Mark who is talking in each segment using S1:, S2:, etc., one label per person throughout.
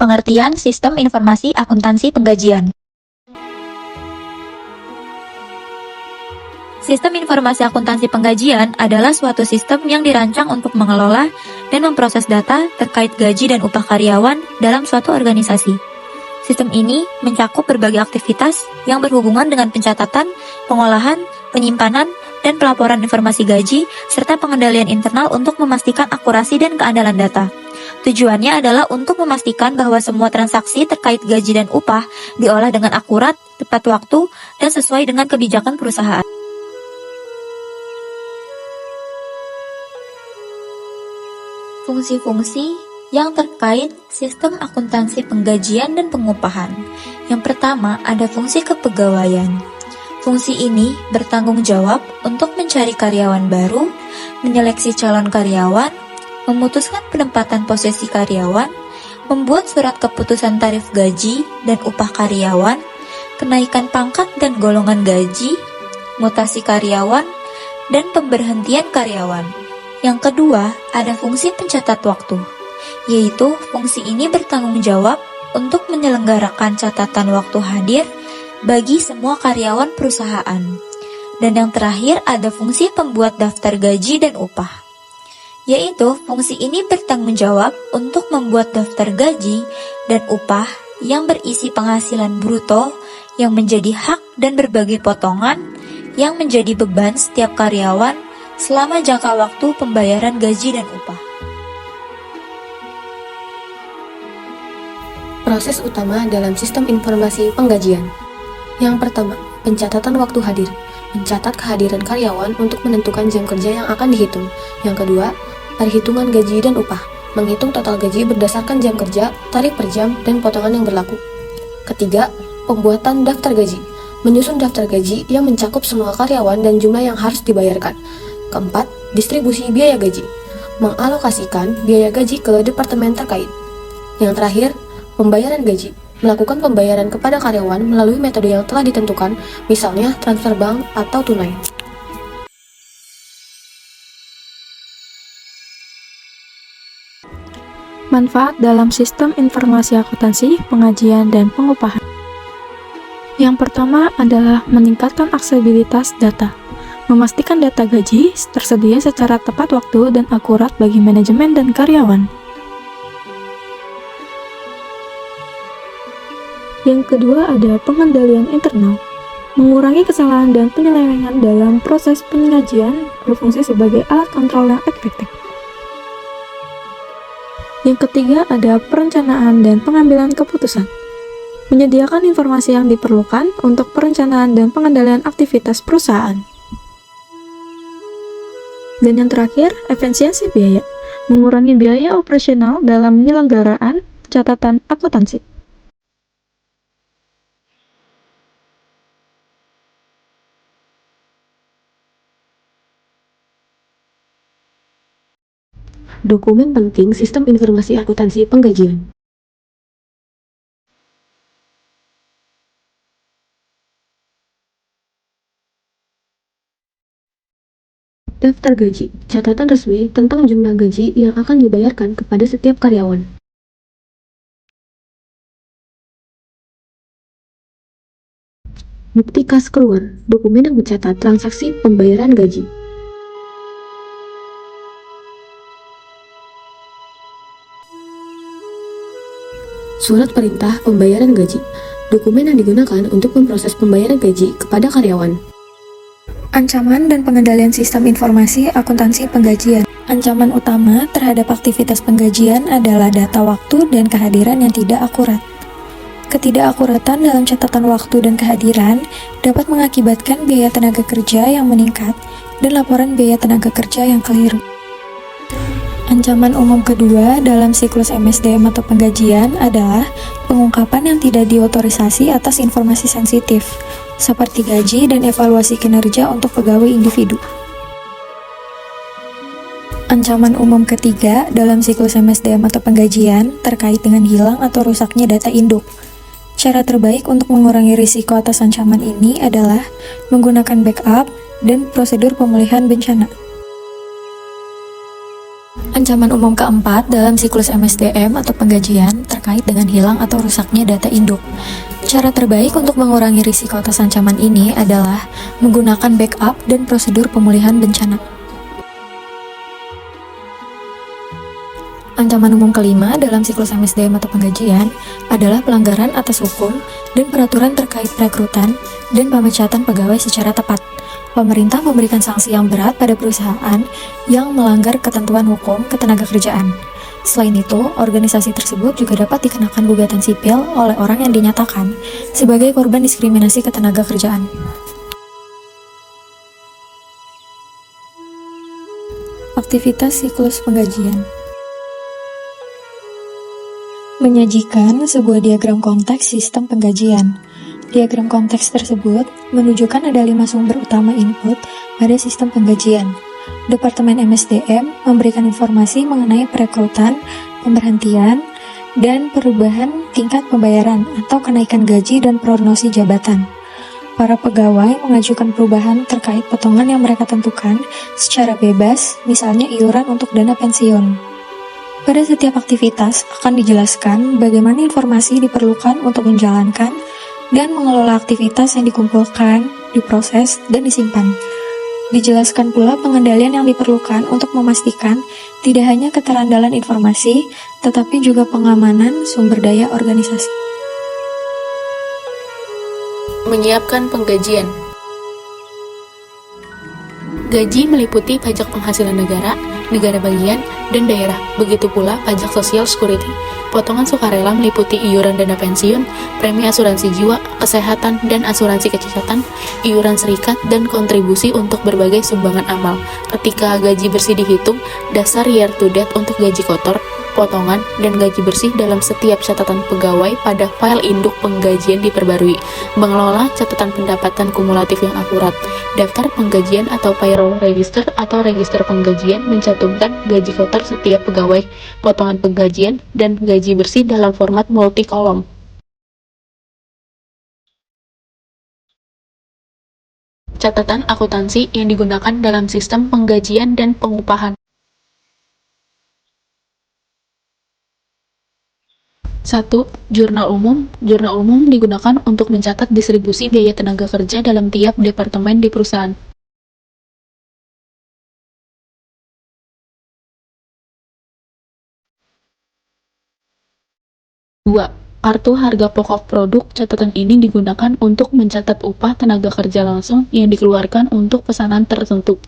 S1: Pengertian Sistem Informasi Akuntansi Penggajian. Sistem informasi akuntansi penggajian adalah suatu sistem yang dirancang untuk mengelola dan memproses data terkait gaji dan upah karyawan dalam suatu organisasi. Sistem ini mencakup berbagai aktivitas yang berhubungan dengan pencatatan, pengolahan, penyimpanan, dan pelaporan informasi gaji, serta pengendalian internal untuk memastikan akurasi dan keandalan data. Tujuannya adalah untuk memastikan bahwa semua transaksi terkait gaji dan upah diolah dengan akurat, tepat waktu, dan sesuai dengan kebijakan perusahaan. Fungsi-fungsi yang terkait sistem akuntansi penggajian dan pengupahan. Yang pertama, ada fungsi kepegawaian. Fungsi ini bertanggung jawab untuk mencari karyawan baru, menyeleksi calon karyawan, memutuskan penempatan posisi karyawan, membuat surat keputusan tarif gaji dan upah karyawan, kenaikan pangkat dan golongan gaji, mutasi karyawan, dan pemberhentian karyawan. Yang kedua, ada fungsi pencatat waktu, yaitu fungsi ini bertanggung jawab untuk menyelenggarakan catatan waktu hadir bagi semua karyawan perusahaan. Dan yang terakhir ada fungsi pembuat daftar gaji dan upah, yaitu fungsi ini bertanggung jawab untuk membuat daftar gaji dan upah yang berisi penghasilan bruto yang menjadi hak dan berbagai potongan yang menjadi beban setiap karyawan selama jangka waktu pembayaran gaji dan upah.
S2: Proses utama dalam sistem informasi penggajian. Yang pertama, pencatatan waktu hadir. Mencatat kehadiran karyawan untuk menentukan jam kerja yang akan dihitung. Yang kedua, perhitungan gaji dan upah. Menghitung total gaji berdasarkan jam kerja, tarif per jam, dan potongan yang berlaku. Ketiga, pembuatan daftar gaji. Menyusun daftar gaji yang mencakup semua karyawan dan jumlah yang harus dibayarkan. Keempat, distribusi biaya gaji. Mengalokasikan biaya gaji ke departemen terkait. Yang terakhir, pembayaran gaji. Melakukan pembayaran kepada karyawan melalui metode yang telah ditentukan, misalnya transfer bank atau tunai.
S3: Manfaat dalam sistem informasi akuntansi, pengajian, dan pengupahan. Yang pertama adalah meningkatkan aksesibilitas data. Memastikan data gaji tersedia secara tepat waktu dan akurat bagi manajemen dan karyawan. Yang kedua ada pengendalian internal. Mengurangi kesalahan dan penyelewengan dalam proses pengajian berfungsi sebagai alat kontrol yang efektif. Yang ketiga ada perencanaan dan pengambilan keputusan. Menyediakan informasi yang diperlukan untuk perencanaan dan pengendalian aktivitas perusahaan. Dan yang terakhir, efisiensi biaya. Mengurangi biaya operasional dalam penyelenggaraan catatan akuntansi.
S2: Dokumen penting sistem informasi akuntansi penggajian. Daftar gaji, catatan resmi tentang jumlah gaji yang akan dibayarkan kepada setiap karyawan. Bukti kas keluar, dokumen yang mencatat transaksi pembayaran gaji. Surat perintah pembayaran gaji, dokumen yang digunakan untuk memproses pembayaran gaji kepada karyawan.
S4: Ancaman dan pengendalian sistem informasi akuntansi penggajian. Ancaman utama terhadap aktivitas penggajian adalah data waktu dan kehadiran yang tidak akurat. Ketidakakuratan dalam catatan waktu dan kehadiran dapat mengakibatkan biaya tenaga kerja yang meningkat dan laporan biaya tenaga kerja yang keliru. Ancaman umum kedua dalam siklus MSDM atau penggajian adalah pengungkapan yang tidak diotorisasi atas informasi sensitif, seperti gaji dan evaluasi kinerja untuk pegawai individu. Ancaman umum ketiga dalam siklus MSDM atau penggajian terkait dengan hilang atau rusaknya data induk. Cara terbaik untuk mengurangi risiko atas ancaman ini adalah menggunakan backup dan prosedur pemulihan bencana. Ancaman umum keempat dalam siklus MSDM atau penggajian terkait dengan hilang atau rusaknya data induk. Cara terbaik untuk mengurangi risiko atas ancaman ini adalah menggunakan backup dan prosedur pemulihan bencana. Ancaman umum kelima dalam siklus MSDM atau penggajian adalah pelanggaran atas hukum dan peraturan terkait perekrutan dan pemecatan pegawai secara tepat. Pemerintah memberikan sanksi yang berat pada perusahaan yang melanggar ketentuan hukum ketenagakerjaan. Selain itu, organisasi tersebut juga dapat dikenakan gugatan sipil oleh orang yang dinyatakan sebagai korban diskriminasi ketenagakerjaan. Aktivitas siklus penggajian menyajikan sebuah diagram konteks sistem penggajian. Diagram konteks tersebut menunjukkan ada 5 sumber utama input pada sistem penggajian. Departemen MSDM memberikan informasi mengenai perekrutan, pemberhentian, dan perubahan tingkat pembayaran atau kenaikan gaji dan prognosi jabatan. Para pegawai mengajukan perubahan terkait potongan yang mereka tentukan secara bebas, misalnya iuran untuk dana pensiun. Pada setiap aktivitas akan dijelaskan bagaimana informasi diperlukan untuk menjalankan dan mengelola aktivitas yang dikumpulkan, diproses, dan disimpan. Dijelaskan pula pengendalian yang diperlukan untuk memastikan tidak hanya keterandalan informasi, tetapi juga pengamanan sumber daya organisasi.
S2: Menyiapkan penggajian. Gaji meliputi pajak penghasilan negara, negara bagian, dan daerah. Begitu pula pajak sosial security. Potongan sukarela meliputi iuran dana pensiun, premi asuransi jiwa, kesehatan, dan asuransi kecacatan, iuran serikat, dan kontribusi untuk berbagai sumbangan amal. Ketika gaji bersih dihitung, dasar year to date untuk gaji kotor, potongan, dan gaji bersih dalam setiap catatan pegawai pada file induk penggajian diperbarui. Mengelola catatan pendapatan kumulatif yang akurat. Daftar penggajian atau payroll register atau register penggajian mencantumkan gaji kotor setiap pegawai, potongan penggajian, dan gaji bersih dalam format multi-kolom. Catatan akuntansi yang digunakan dalam sistem penggajian dan pengupahan. 1. Jurnal umum. Jurnal umum digunakan untuk mencatat distribusi biaya tenaga kerja dalam tiap departemen di perusahaan. 2. Kartu harga pokok produk. Catatan ini digunakan untuk mencatat upah tenaga kerja langsung yang dikeluarkan untuk pesanan tertentu.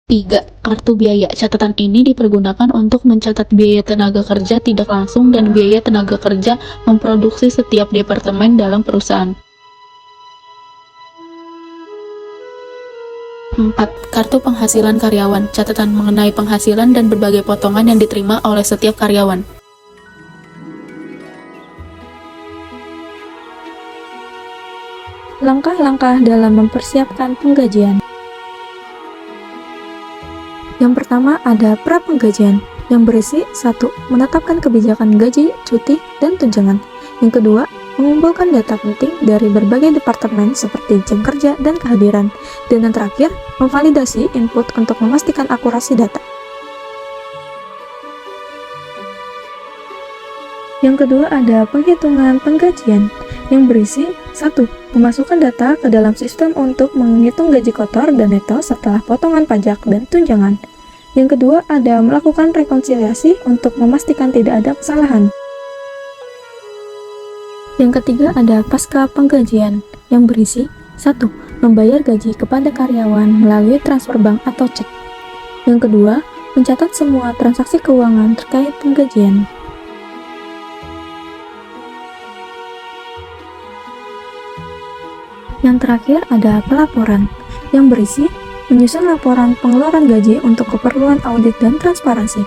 S2: 3. Kartu biaya. Catatan ini dipergunakan untuk mencatat biaya tenaga kerja tidak langsung dan biaya tenaga kerja memproduksi setiap departemen dalam perusahaan. 4. Kartu penghasilan karyawan. Catatan mengenai penghasilan dan berbagai potongan yang diterima oleh setiap karyawan.
S3: Langkah-langkah dalam mempersiapkan penggajian. Yang pertama ada pra-penggajian, yang berisi 1. Menetapkan kebijakan gaji, cuti, dan tunjangan. Yang kedua, mengumpulkan data penting dari berbagai departemen seperti jam kerja dan kehadiran. Dan yang terakhir, memvalidasi input untuk memastikan akurasi data. Yang kedua ada penghitungan penggajian, yang berisi 1. Memasukkan data ke dalam sistem untuk menghitung gaji kotor dan neto setelah potongan pajak dan tunjangan. Yang kedua ada melakukan rekonsiliasi untuk memastikan tidak ada kesalahan. Yang ketiga ada pasca penggajian, yang berisi 1. Membayar gaji kepada karyawan melalui transfer bank atau cek. Yang kedua, mencatat semua transaksi keuangan terkait penggajian. Yang terakhir ada pelaporan, yang berisi menyusun laporan pengeluaran gaji untuk keperluan audit dan transparansi.